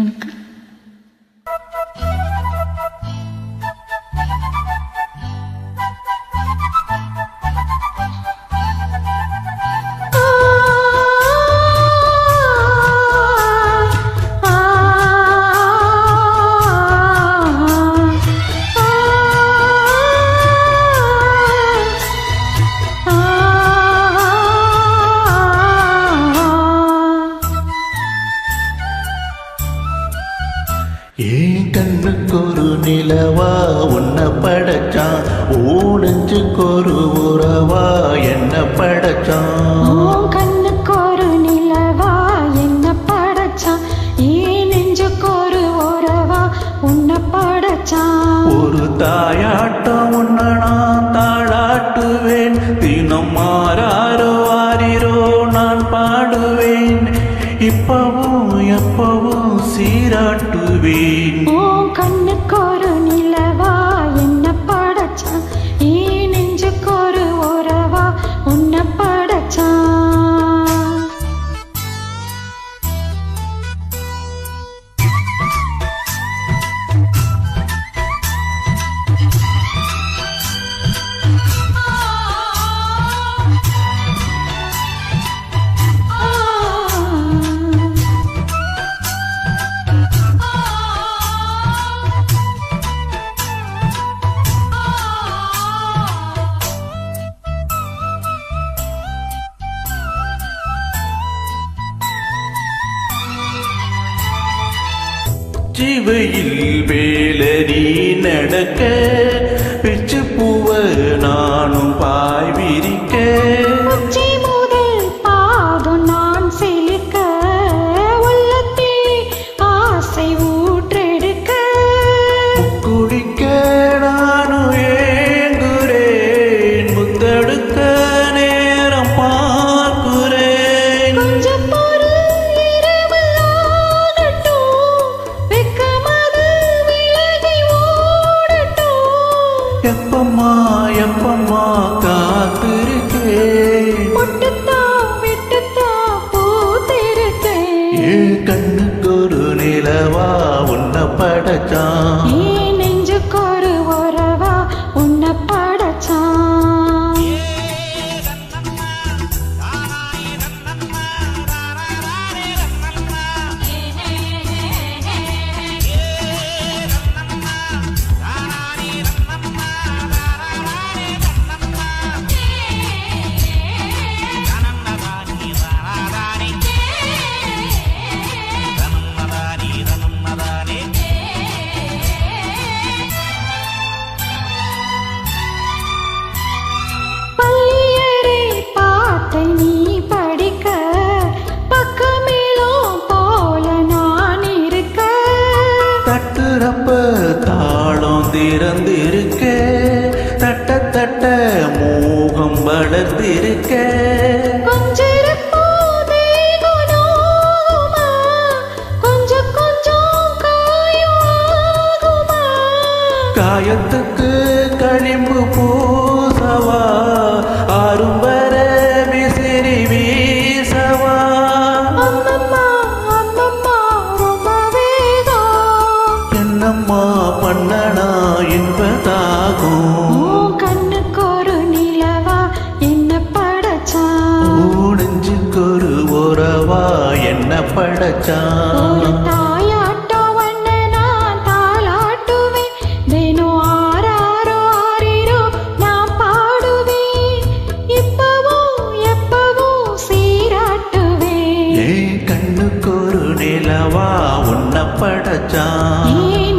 உனக்கு ஏன் கண்ணுக்கு ஒரு நிலவா உன்னை படைச்சான், ஊனஞ்சுக்கு ஒரு உறவா என்ன படைச்சான். கண்ணுக்கு ஒரு நிலவா என்ன படைச்சான், ஏன் நெஞ்சுக்கு ஒரு உறவா உன்னை படைச்சான். ஒரு தாயாட்டம் உன்னை நான் தாளாட்டுவேன், தினம் மாறாரோ ஆரிரோ நான் பாடுவேன், இப்பவும் எப்பவும் சீராட்டுவேன். கண்ணுக்கு ஒரு நிலவா என்ன படைச்சான், ஏன் நெஞ்சுக்கு ஒரு உறவா உன்னை படைச்சான். ஜீவையில் வேலரி நடக்க, பிச்சு பூவ நானும் பாய் விரிக்க, உச்சி முதல் பாதம் நான் செலுக்க, உள்ளத்தில் ஆசை ஊற்றெடுக்க, குடிக்க நானும் ஏங்குறேன், முத்தெடுக்க நேரம் பார்க்கிறேன். கொஞ்சம் பொறு இரவு ஆகட்டும், வெட்கமது விலகி ஓடட்டும். எப்பம்மா எப்பம்மா காத்திருக்கேன், முட்டுத்தான் விட்டுத்தான் பூத்திருக்கேன். ஏன் கண்ணுக்கு ஒரு நிலவா உன்னை படைச்சான். ஏன் நெஞ்சுக்கு ஒரு உறவா உன்னை படைச்சான். பள்ளியறை பாட்டை நீ படிக்க, பக்கமேலும் போல நான் இருக்க, தட்டுறப்ப தாளம் திறந்திருக்க, தட்ட தட்ட மோகம் வளர்ந்திருக்க, கொஞ்சிருப்போம் தேகம் நோகுமா, கொஞ்சம் கொஞ்சம் காயம் ஆகுமா. காயத்துக்கு களிம்பு பூசவா, ஆறும் வர விசிறி வீசவா. அம்மம்மா அம்மம்மா ரொம்ப வேகம், என்னம்மா பண்ணனா என்பதாகும். கண்ணுக்கு ஒரு நிலவா என்ன படைச்சான். ஊனஞ்சுக்கு ஒரு உறவா என்ன ஒரு படைச்சான். தாயாட்டம் வண்ண நான் தாளாட்டுவேன், தினம் ஆராரோ ஆரிரோ நான் பாடுவேன், இப்பவும் எப்பவும் சீராட்டுவேன். ஏன் கண்ணுக்கு ஒரு நிலவா உன்னை படைச்சான். ஏன்